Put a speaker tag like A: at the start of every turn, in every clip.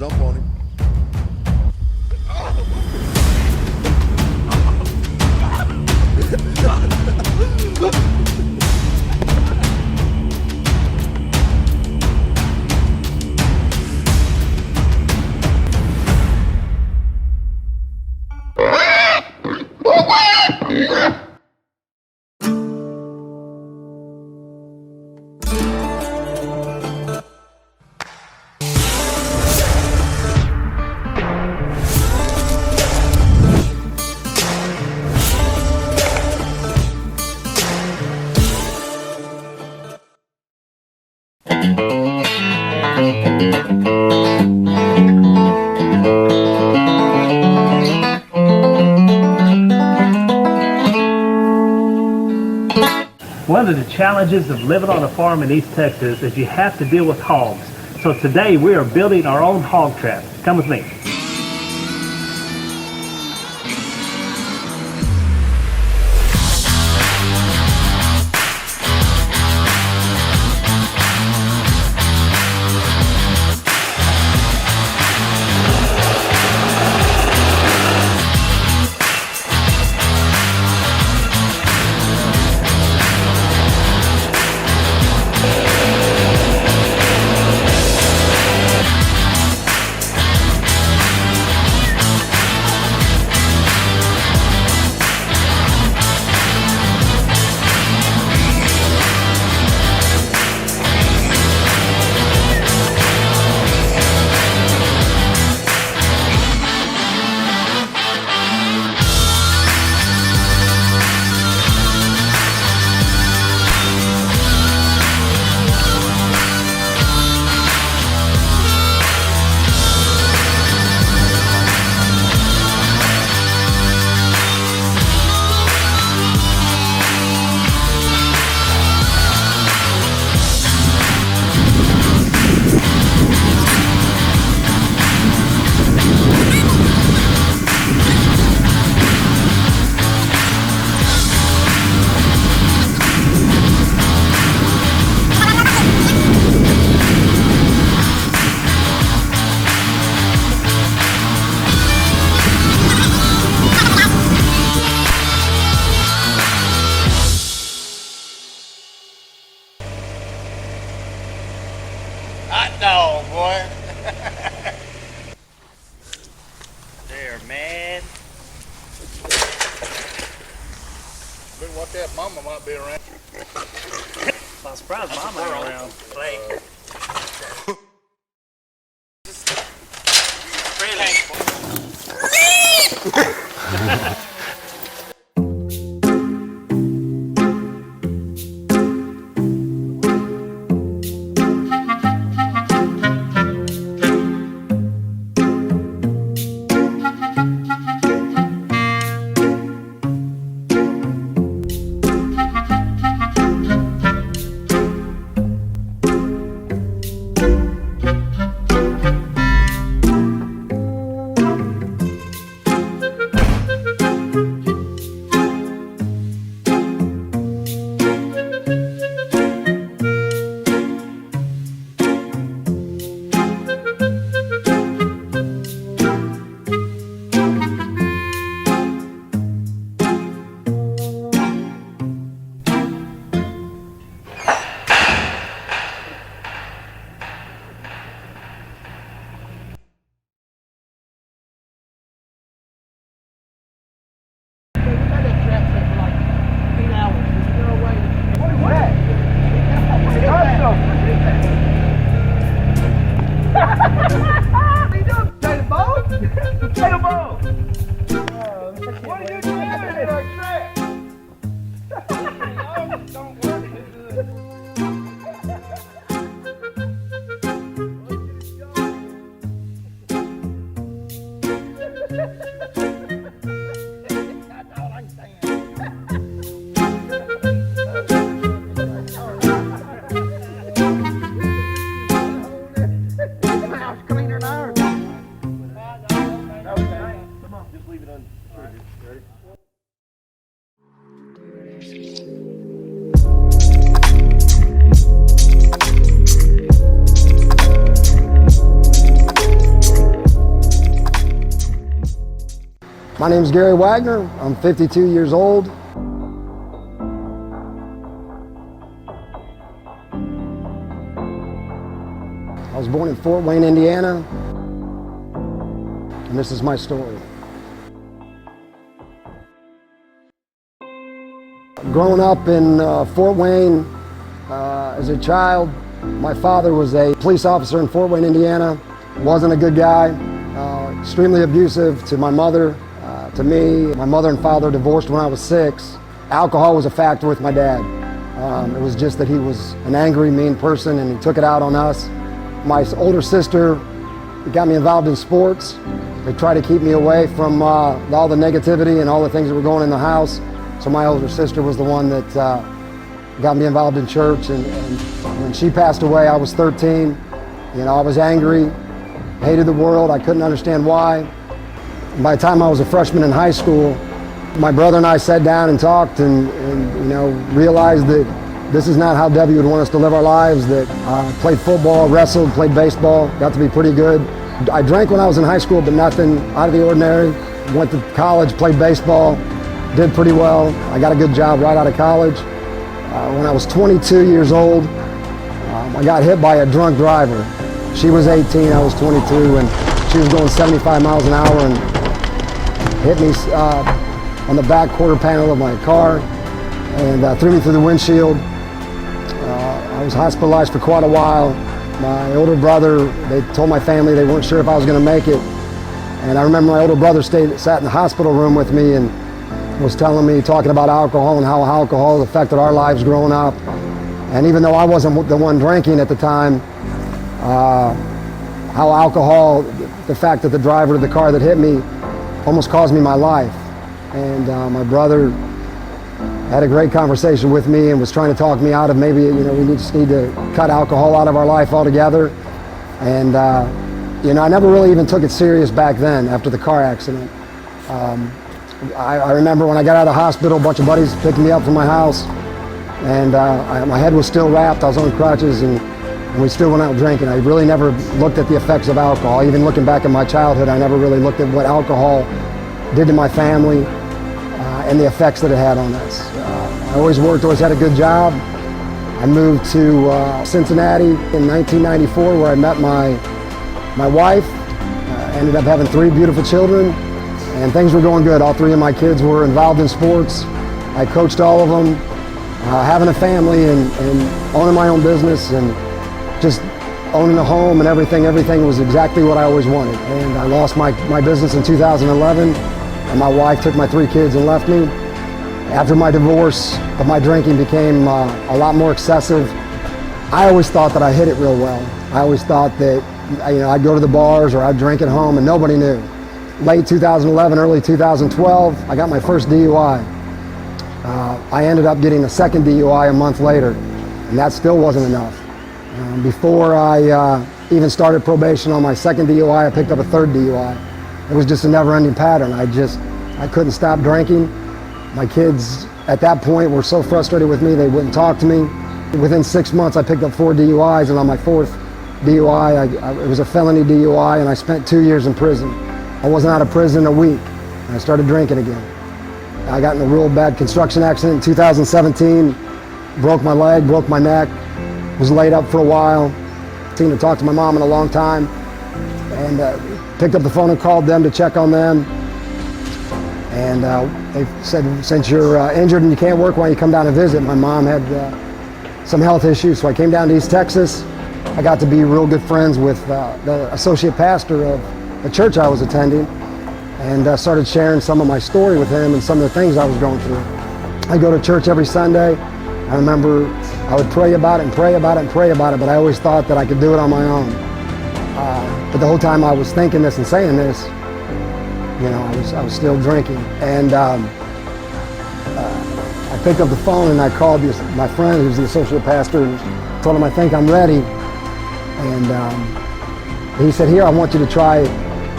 A: jump on him.
B: One of the challenges of living on a farm in East Texas is you have to deal with hogs. So today we are building our own hog trap. Come with me.
C: Hot dog, boy. There, man.
A: Better watch that, mama might be around.
B: I'm surprised Mama ain't around.
C: Play. Really?
D: My name is Gary Wagner. I'm 52 years old. I was born in Fort Wayne, Indiana, and this is my story. Growing up in Fort Wayne as a child, my father was a police officer in Fort Wayne, Indiana. Wasn't a good guy, extremely abusive to my mother, to me. My mother and father divorced when I was 6. Alcohol was a factor with my dad. It was just that he was an angry, mean person, and he took it out on us. My older sister got me involved in sports. They tried to keep me away from all the negativity and all the things that were going in the house. So my older sister was the one that got me involved in church. And when she passed away, I was 13. You know, I was angry, hated the world. I couldn't understand why. By the time I was a freshman in high school, my brother and I sat down and talked and you know, realized that this is not how Debbie would want us to live our lives, that I played football, wrestled, played baseball, got to be pretty good. I drank when I was in high school, but nothing out of the ordinary. Went to college, played baseball, did pretty well. I got a good job right out of college. When I was 22 years old, I got hit by a drunk driver. She was 18, I was 22, and she was going 75 miles an hour and hit me on the back quarter panel of my car and threw me through the windshield. I was hospitalized for quite a while. My older brother, they told my family they weren't sure if I was going to make it. And I remember my older brother sat in the hospital room with me and was telling me, talking about alcohol and how alcohol affected our lives growing up. And even though I wasn't the one drinking at the time, how alcohol, the fact that the driver of the car that hit me almost cost me my life. And my brother had a great conversation with me and was trying to talk me out of maybe, you know, we just need to cut alcohol out of our life altogether. And, you know, I never really even took it serious back then after the car accident. I remember when I got out of the hospital, a bunch of buddies picked me up from my house, and my head was still wrapped, I was on crutches, and we still went out drinking. I really never looked at the effects of alcohol. Even looking back at my childhood, I never really looked at what alcohol did to my family and the effects that it had on us. I always worked, always had a good job. I moved to Cincinnati in 1994 where I met my wife. Ended up having 3 beautiful children, and things were going good. All 3 of my kids were involved in sports. I coached all of them. Having a family and owning my own business and just owning a home and everything was exactly what I always wanted. And I lost my business in 2011, and my wife took my 3 kids and left me. After my divorce, my drinking became a lot more excessive. I always thought that I hid it real well. I always thought that, you know, I'd go to the bars or I'd drink at home and nobody knew. Late 2011, early 2012, I got my first DUI. I ended up getting a second DUI a month later, and that still wasn't enough. Before I even started probation on my second DUI, I picked up a third DUI. It was just a never-ending pattern. I couldn't stop drinking. My kids at that point were so frustrated with me, they wouldn't talk to me. Within 6 months, I picked up 4 DUIs, and on my 4th DUI, it was a felony DUI, and I spent 2 years in prison. I wasn't out of prison a week, and I started drinking again. I got in a real bad construction accident in 2017, broke my leg, broke my neck, was laid up for a while. Seen to talk to my mom in a long time, and picked up the phone and called them to check on them. And they said, since you're injured and you can't work, why don't you come down and visit? My mom had some health issues, so I came down to East Texas. I got to be real good friends with the associate pastor of the church I was attending, and started sharing some of my story with him and some of the things I was going through. I go to church every Sunday. I remember I would pray about it and pray about it and pray about it, but I always thought that I could do it on my own. But the whole time I was thinking this and saying this, you know, I was still drinking. And I picked up the phone and I called my friend who's the associate pastor and told him I think I'm ready. And he said, here, I want you to try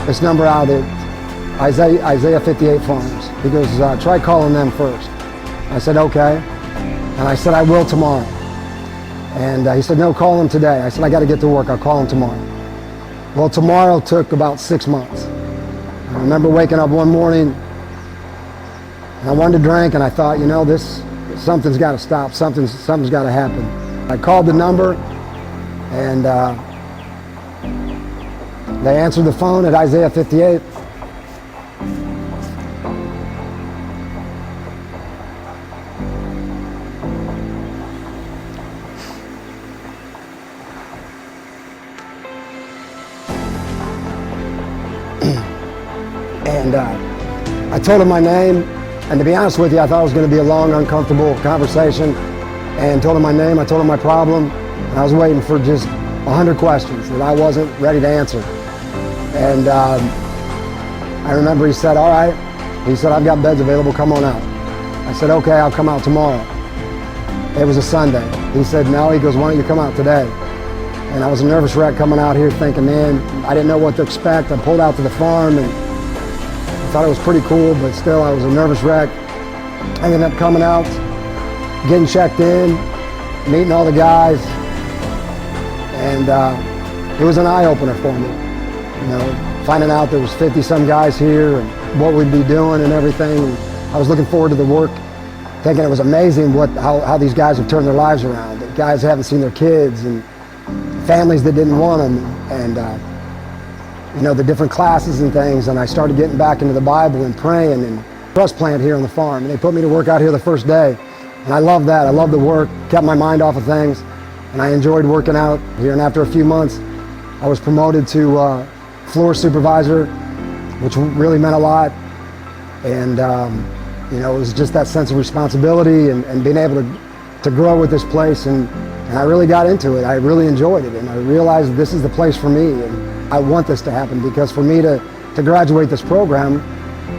D: this number out at Isaiah 58 Farms. He goes, try calling them first. I said, okay. And I said, I will tomorrow. And he said, no, call them today. I said, I got to get to work. I'll call them tomorrow. Well, tomorrow took about 6 months. I remember waking up one morning And I wanted to drink, and I thought, you know, something's got to stop. Something's got to happen. I called the number, and they answered the phone at Isaiah 58. And I told him my name, and to be honest with you, I thought it was going to be a long, uncomfortable conversation, and told him my name, I told him my problem, and I was waiting for just 100 questions that I wasn't ready to answer. And I remember he said, all right, he said, I've got beds available, come on out. I said, okay, I'll come out tomorrow. It was a Sunday. He said, no, he goes, why don't you come out today? And I was a nervous wreck coming out here thinking, man, I didn't know what to expect. I pulled out to the farm and I thought it was pretty cool, but still I was a nervous wreck. I ended up coming out, getting checked in, meeting all the guys, and it was an eye-opener for me. You know, finding out there was 50-some guys here and what we'd be doing and everything. And I was looking forward to the work, thinking it was amazing how these guys have turned their lives around. The guys haven't seen their kids and families that didn't want them, and you know, the different classes and things. And I started getting back into the Bible and praying, and trust plant here on the farm. And they put me to work out here the first day, and I loved that. I loved the work, kept my mind off of things, and I enjoyed working out here. And after a few months, I was promoted to floor supervisor, which really meant a lot. And you know, it was just that sense of responsibility and being able to grow with this place. And I really got into it. I really enjoyed it, and I realized this is the place for me, and I want this to happen, because for me to graduate this program,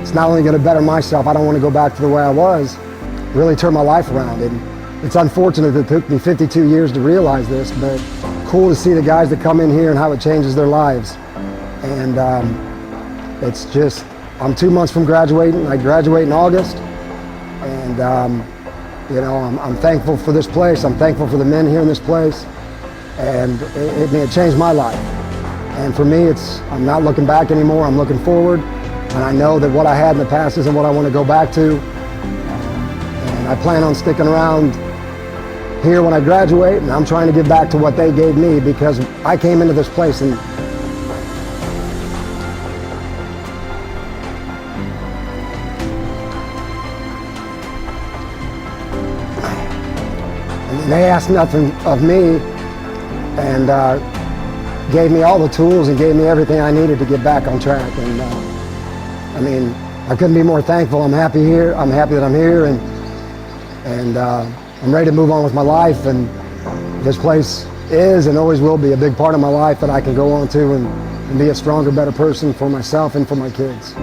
D: it's not only going to better myself, I don't want to go back to the way I was, really turn my life around. And it's unfortunate that it took me 52 years to realize this, but cool to see the guys that come in here and how it changes their lives. And it's just, I'm 2 months from graduating. I graduate in August, and you know, I'm thankful for this place. I'm thankful for the men here in this place, and it changed my life. And for me, I'm not looking back anymore. I'm looking forward, and I know that what I had in the past isn't what I want to go back to. And I plan on sticking around here when I graduate, and I'm trying to give back to what they gave me, because I came into this place and they asked nothing of me, and gave me all the tools and gave me everything I needed to get back on track. And I mean, I couldn't be more thankful. I'm happy here. I'm happy that I'm here, and I'm ready to move on with my life. And this place is and always will be a big part of my life that I can go on to and be a stronger, better person for myself and for my kids.